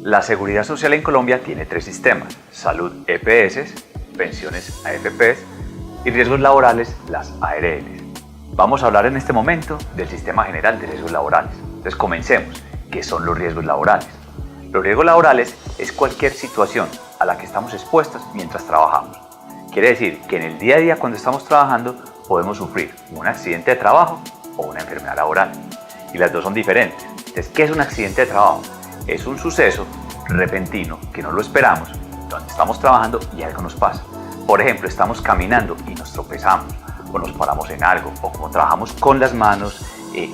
La seguridad social en Colombia tiene tres sistemas: salud EPS, pensiones AFPs y riesgos laborales, las ARLs. Vamos a hablar en este momento del Sistema General de Riesgos Laborales. Entonces comencemos. ¿Qué son los riesgos laborales? Los riesgos laborales es cualquier situación a la que estamos expuestos mientras trabajamos. Quiere decir que en el día a día, cuando estamos trabajando, podemos sufrir un accidente de trabajo o una enfermedad laboral. Y las dos son diferentes. Entonces, ¿qué es un accidente de trabajo? Es un suceso repentino que no lo esperamos, donde estamos trabajando y algo nos pasa. Por ejemplo, estamos caminando y nos tropezamos, o nos paramos en algo, o como trabajamos con las manos,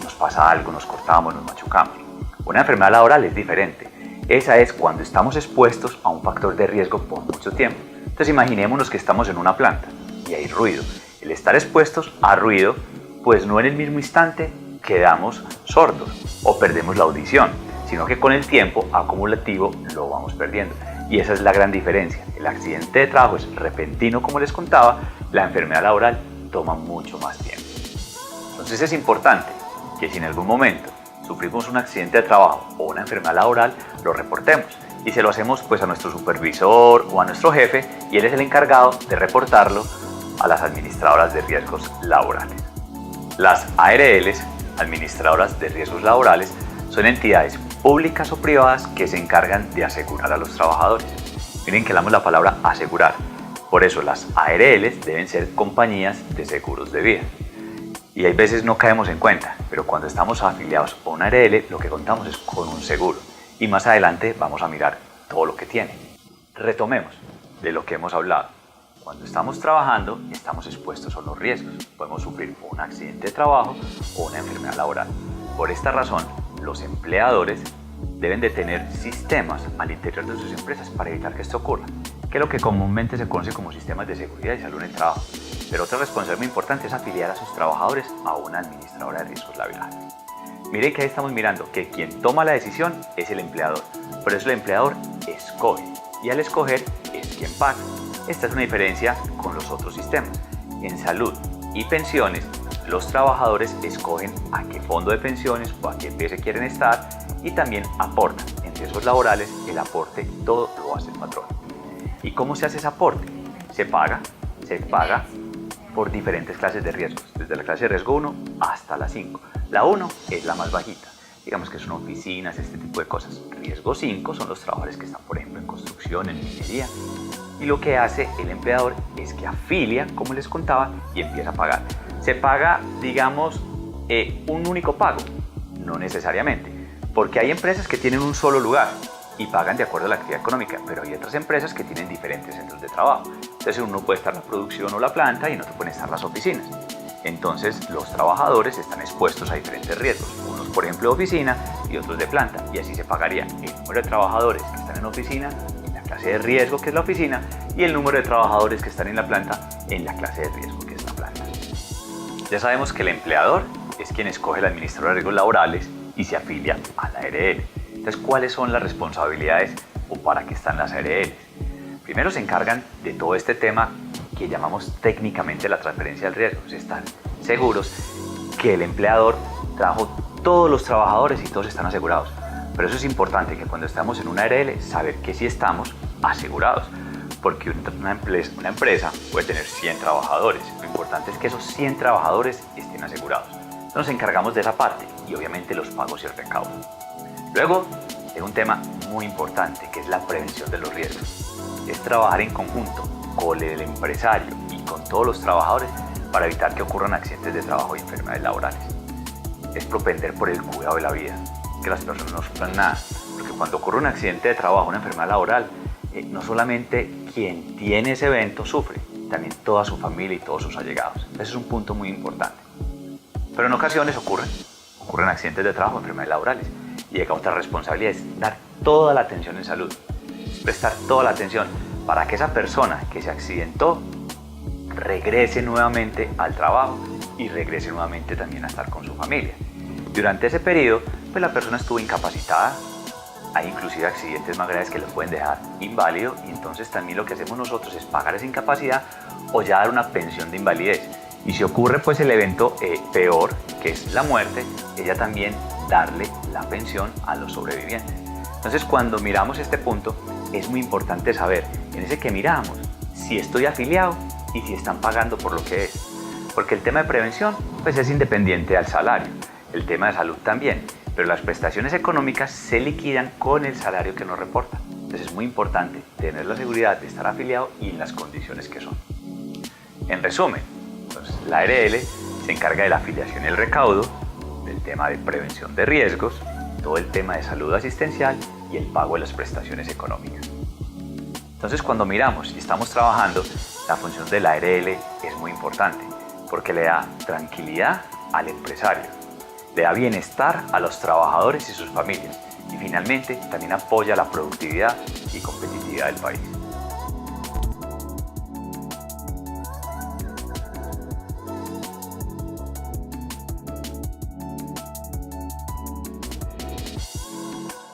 nos pasa algo, nos cortamos, nos machucamos. Una enfermedad laboral es diferente. Esa es cuando estamos expuestos a un factor de riesgo por mucho tiempo. Entonces imaginémonos que estamos en una planta y hay ruido. El estar expuestos a ruido, pues no en el mismo instante quedamos sordos o perdemos la audición, sino que con el tiempo acumulativo lo vamos perdiendo. Y esa es la gran diferencia. El accidente de trabajo es repentino, como les contaba. La enfermedad laboral toma mucho más tiempo. Entonces es importante que si en algún momento sufrimos un accidente de trabajo o una enfermedad laboral, lo reportemos. Y se lo hacemos pues a nuestro supervisor o a nuestro jefe, y él es el encargado de reportarlo a las administradoras de riesgos laborales. Las ARLs, administradoras de riesgos laborales, son entidades públicas o privadas que se encargan de asegurar a los trabajadores. Miren que hablamos la palabra asegurar. Por eso las ARLs deben ser compañías de seguros de vida. Y hay veces no caemos en cuenta, pero cuando estamos afiliados a una ARL, lo que contamos es con un seguro. Y más adelante vamos a mirar todo lo que tiene. Retomemos de lo que hemos hablado. Cuando estamos trabajando, estamos expuestos a los riesgos. Podemos sufrir un accidente de trabajo o una enfermedad laboral. Por esta razón, los empleadores deben de tener sistemas al interior de sus empresas para evitar que esto ocurra, que es lo que comúnmente se conoce como sistemas de seguridad y salud en el trabajo. Pero otra responsabilidad muy importante es afiliar a sus trabajadores a una administradora de riesgos laborales. Miren que ahí estamos mirando que quien toma la decisión es el empleador. Por eso el empleador escoge, y al escoger es quien paga. Esta es una diferencia con los otros sistemas. En salud y pensiones, los trabajadores escogen a qué fondo de pensiones o a qué EPS quieren estar, y también aportan. En riesgos laborales, el aporte todo lo hace el patrón. ¿Y cómo se hace ese aporte? Se paga por diferentes clases de riesgos, desde la clase de riesgo 1 hasta la 5. La 1 es la más bajita, digamos que son oficinas, este tipo de cosas. Riesgo 5 son los trabajadores que están, por ejemplo, en construcción, en minería. Y lo que hace el empleador es que afilia, como les contaba, y empieza a pagar. Se paga, digamos, un único pago, no necesariamente, porque hay empresas que tienen un solo lugar y pagan de acuerdo a la actividad económica, pero hay otras empresas que tienen diferentes centros de trabajo. Entonces uno puede estar la producción o la planta y en otro pueden estar las oficinas. Entonces los trabajadores están expuestos a diferentes riesgos, unos por ejemplo de oficina y otros de planta, y así se pagaría el número de trabajadores que están en oficina en la clase de riesgo, que es la oficina, y el número de trabajadores que están en la planta en la clase de riesgo, que es la planta. Ya sabemos que el empleador es quien escoge el administrador de riesgos laborales y se afilia a la ARL. Entonces, ¿cuáles son las responsabilidades o para qué están las ARLs? Primero se encargan de todo este tema que llamamos técnicamente la transferencia del riesgo, es estar seguros que el empleador trajo todos los trabajadores y todos están asegurados. Pero eso es importante, que cuando estamos en una ARL, saber que sí estamos asegurados, porque una empresa puede tener 100 trabajadores. Lo importante es que esos 100 trabajadores estén asegurados. Entonces nos encargamos de esa parte y obviamente los pagos y el recaudo. Luego, hay un tema muy importante que es la prevención de los riesgos. Es trabajar en conjunto con el empresario y con todos los trabajadores para evitar que ocurran accidentes de trabajo y enfermedades laborales. Es propender por el cuidado de la vida, que las personas no sufran nada, porque cuando ocurre un accidente de trabajo, una enfermedad laboral, no solamente quien tiene ese evento sufre, también toda su familia y todos sus allegados. Ese es un punto muy importante. Pero en ocasiones ocurren accidentes de trabajo, enfermedades laborales, y llega otra responsabilidad, es dar toda la atención en salud, prestar toda la atención para que esa persona que se accidentó regrese nuevamente al trabajo y regrese nuevamente también a estar con su familia. Durante ese periodo, pues la persona estuvo incapacitada. Hay inclusive accidentes más graves que lo pueden dejar inválido, y entonces también lo que hacemos nosotros es pagar esa incapacidad o ya dar una pensión de invalidez. Y si ocurre pues el evento peor, que es la muerte, ella también darle la pensión a los sobrevivientes. Entonces cuando miramos este punto es muy importante saber, en ese que miramos, si estoy afiliado y si están pagando por lo que es. Porque el tema de prevención pues es independiente al salario, el tema de salud también, pero las prestaciones económicas se liquidan con el salario que nos reportan. Entonces es muy importante tener la seguridad de estar afiliado y en las condiciones que son. En resumen, pues, la ARL se encarga de la afiliación y el recaudo, del tema de prevención de riesgos, todo el tema de salud asistencial y el pago de las prestaciones económicas. Entonces cuando miramos y estamos trabajando, la función de la ARL es muy importante porque le da tranquilidad al empresario, le da bienestar a los trabajadores y sus familias y finalmente también apoya la productividad y competitividad del país.